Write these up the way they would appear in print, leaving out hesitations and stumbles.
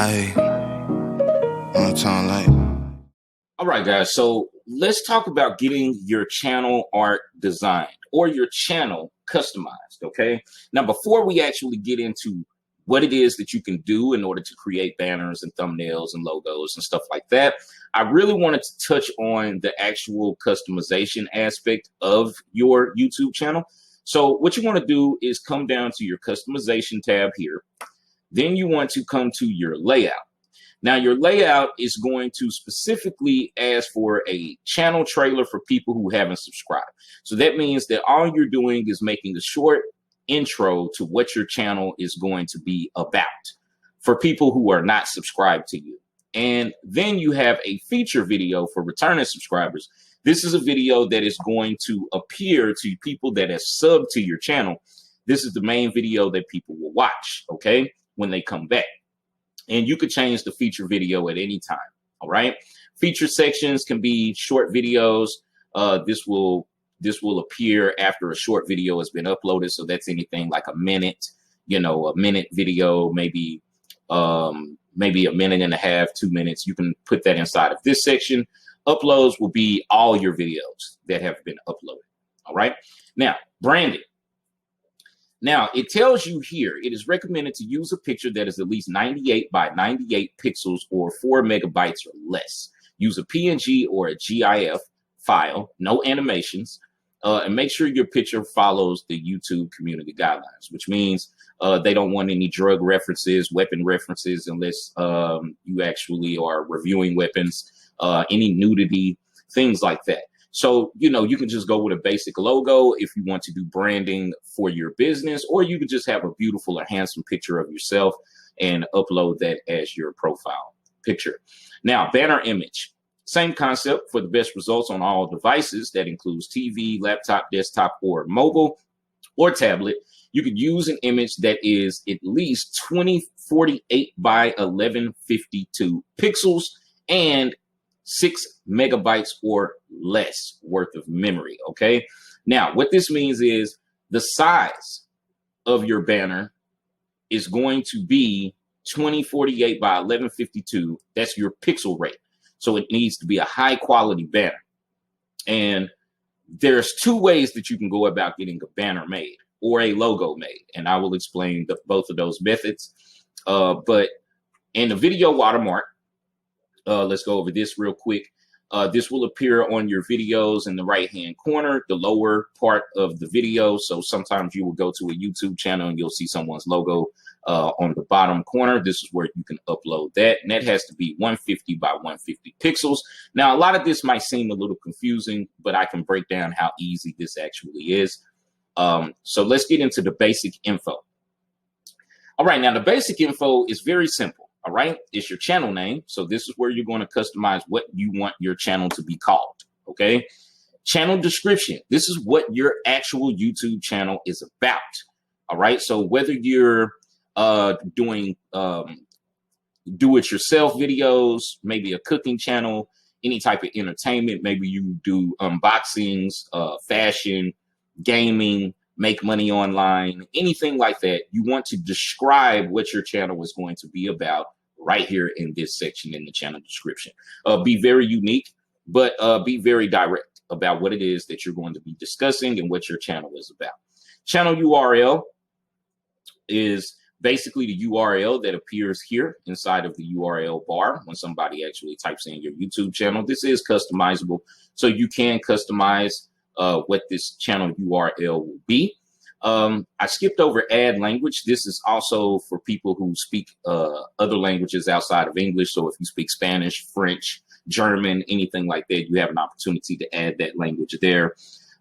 On time like. All right, guys. So let's talk about getting your channel art designed or your channel customized. Okay. Now, before we actually get into what it is that you can do in order to create banners and thumbnails and logos and stuff like that, I really wanted to touch on the actual customization aspect of your YouTube channel. So what you want to do is come down to your customization tab here. Then you want to come to your layout. Now, your layout is going to specifically ask for a channel trailer for people who haven't subscribed. So that means that all you're doing is making a short intro to what your channel is going to be about for people who are not subscribed to you. And then you have a feature video for returning subscribers. This is a video that is going to appear to people that have subbed to your channel. This is the main video that people will watch, okay, when they come back. And you could change the feature video at any time. All right. Feature sections can be short videos. This will appear after a short video has been uploaded. So that's anything like a minute, a minute video, maybe a minute and a half, 2 minutes. You can put that inside of this section. Uploads will be all your videos that have been uploaded. All right. Now, branding. Now, it tells you here, it is recommended to use a picture that is at least 98 by 98 pixels or 4 megabytes or less. Use a PNG or a GIF file, no animations, and make sure your picture follows the YouTube community guidelines, which means they don't want any drug references, weapon references, unless you actually are reviewing weapons, any nudity, things like that. So, you can just go with a basic logo if you want to do branding for your business, or you can just have a beautiful or handsome picture of yourself and upload that as your profile picture. Now, banner image, same concept for the best results on all devices. That includes TV, laptop, desktop, or mobile or tablet. You could use an image that is at least 2048 by 1152 pixels and 6 megabytes or less worth of memory. Okay. Now, what this means is the size of your banner is going to be 2048 by 1152. That's your pixel rate. So it needs to be a high quality banner. And there's two ways that you can go about getting a banner made or a logo made. And I will explain both of those methods. But in the video watermark, let's go over this real quick. This will appear on your videos in the right-hand corner, the lower part of the video. So sometimes you will go to a YouTube channel and you'll see someone's logo on the bottom corner. This is where you can upload that. And that has to be 150 by 150 pixels. Now, a lot of this might seem a little confusing, but I can break down how easy this actually is. So let's get into the basic info. All right, now the basic info is very simple. All right, it's your channel name. So this is where you're going to customize what you want your channel to be called. Okay, channel description. This is what your actual YouTube channel is about. All right, so whether you're doing do-it-yourself videos, maybe a cooking channel, any type of entertainment, maybe you do unboxings, fashion, gaming, make money online, anything like that, you want to describe what your channel is going to be about right here in this section in the channel description. Be very unique, but be very direct about what it is that you're going to be discussing and what your channel is about. Channel URL is basically the URL that appears here inside of the URL bar when somebody actually types in your YouTube channel. This is customizable, so you can customize what this channel URL will be. I skipped over add language. This is also for people who speak other languages outside of English. So if you speak Spanish, French, German, anything like that, you have an opportunity to add that language there.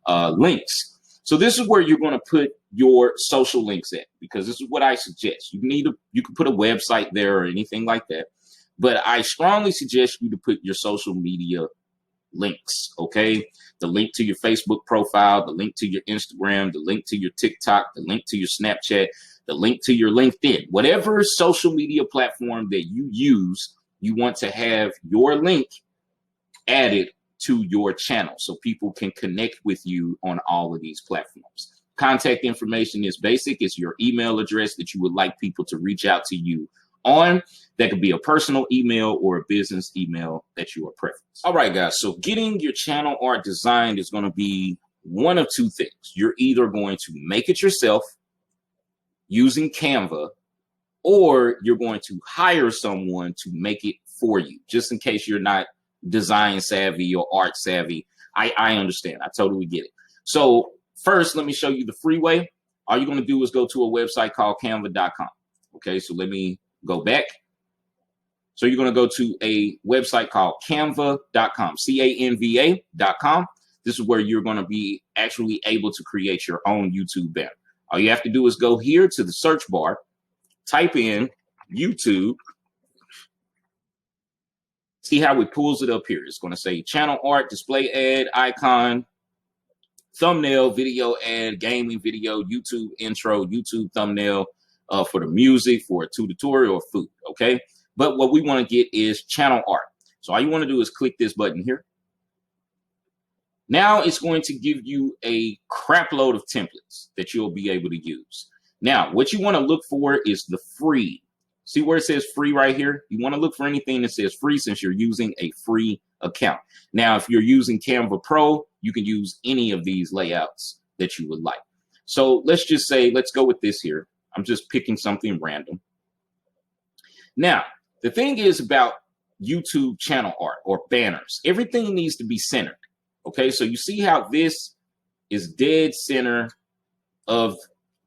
Links. So this is where you're going to put your social links at, because this is what I suggest. You can put a website there or anything like that, but I strongly suggest you to put your social media links. Okay, the link to your Facebook profile, the link to your Instagram, the link to your TikTok, the link to your Snapchat, the link to your LinkedIn, whatever social media platform that you use, you want to have your link added to your channel so people can connect with you on all of these platforms. Contact information is basic. It's your email address that you would like people to reach out to you on. That could be a personal email or a business email that you are preference. All right, guys. So getting your channel art designed is going to be one of two things. You're either going to make it yourself using Canva, or you're going to hire someone to make it for you, just in case you're not design savvy or art savvy. I understand. I totally get it. So first, let me show you the free way. All you're going to do is go to a website called canva.com. Okay, so let me go back. So you're going to go to a website called canva.com, canva.com. This is where you're going to be actually able to create your own YouTube banner. All you have to do is go here to the search bar, type in YouTube. See how it pulls it up here. It's going to say channel art, display ad, icon, thumbnail, video ad, gaming video, YouTube intro, YouTube thumbnail for the music, for a tutorial, or food. Okay. But what we want to get is channel art. So all you want to do is click this button here. Now it's going to give you a crap load of templates that you'll be able to use. Now, what you want to look for is the free. See where it says free right here? You want to look for anything that says free since you're using a free account. Now, if you're using Canva Pro, you can use any of these layouts that you would like. So let's just say, let's go with this here. I'm just picking something random. Now, the thing is about YouTube channel art or banners, everything needs to be centered. Okay, so you see how this is dead center of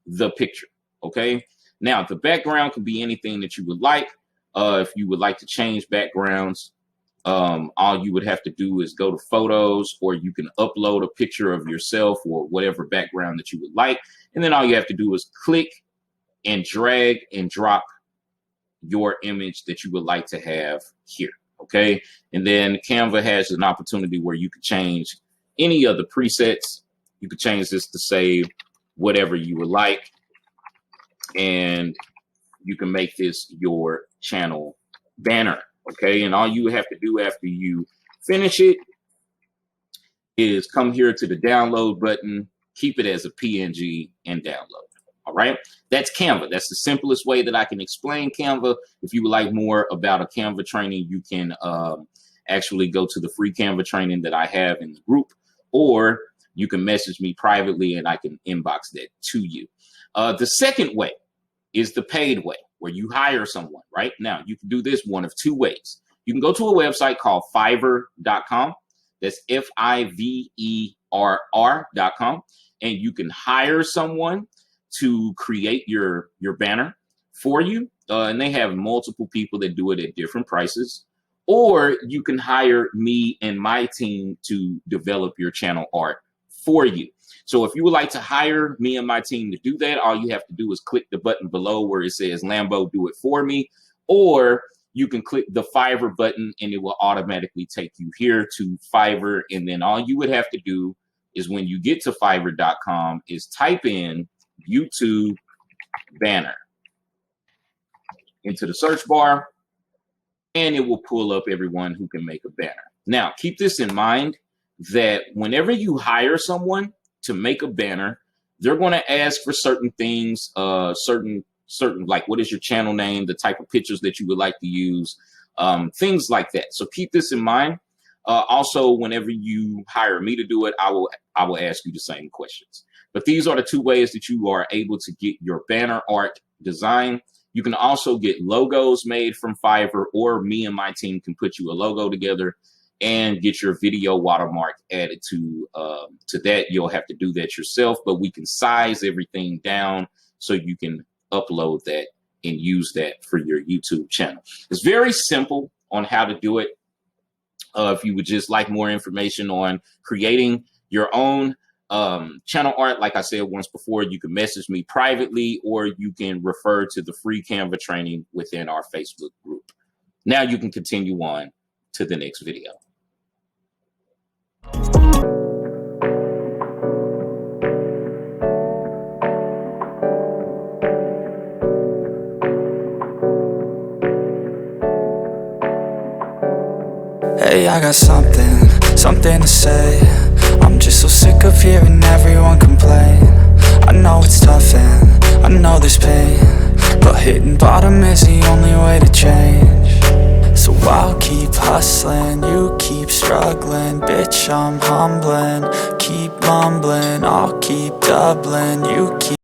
the picture. Okay, now the background can be anything that you would like. If you would like to change backgrounds, all you would have to do is go to photos, or you can upload a picture of yourself or whatever background that you would like. And then all you have to do is click and drag and drop your image that you would like to have here. Okay, and then Canva has an opportunity where you could change any of the presets. You could change this to say whatever you would like, and you can make this your channel banner. Okay, and all you have to do after you finish it is come here to the download button, keep it as a PNG, and download. All right, that's Canva. That's the simplest way that I can explain Canva. If you would like more about a Canva training, you can actually go to the free Canva training that I have in the group, or you can message me privately and I can inbox that to you. The second way is the paid way, where you hire someone. Right now, you can do this one of two ways. You can go to a website called Fiverr.com. That's Fiverr.com, and you can hire someone to create your banner for you. And they have multiple people that do it at different prices. Or you can hire me and my team to develop your channel art for you. So if you would like to hire me and my team to do that, all you have to do is click the button below where it says Lambo, do it for me. Or you can click the Fiverr button and it will automatically take you here to Fiverr. And then all you would have to do is, when you get to Fiverr.com, is type in YouTube banner into the search bar, and it will pull up everyone who can make a banner. Now, keep this in mind, that whenever you hire someone to make a banner, they're going to ask for certain things, certain like, what is your channel name, the type of pictures that you would like to use, things like that. So keep this in mind. Also, whenever you hire me to do it, I will ask you the same questions. But these are the two ways that you are able to get your banner art designed. You can also get logos made from Fiverr, or me and my team can put you a logo together and get your video watermark added to that. You'll have to do that yourself, but we can size everything down so you can upload that and use that for your YouTube channel. It's very simple on how to do it. If you would just like more information on creating your own channel art, like I said once before, you can message me privately, or you can refer to the free Canva training within our Facebook group. Now you can continue on to the next video. Hey, I got something to say. I'm just so sick of hearing everyone complain. I know it's tough and I know there's pain, but Hitting bottom is the only way to change. So I'll keep hustling, you keep struggling. Bitch, I'm humbling. Keep mumbling, I'll keep doubling. You keep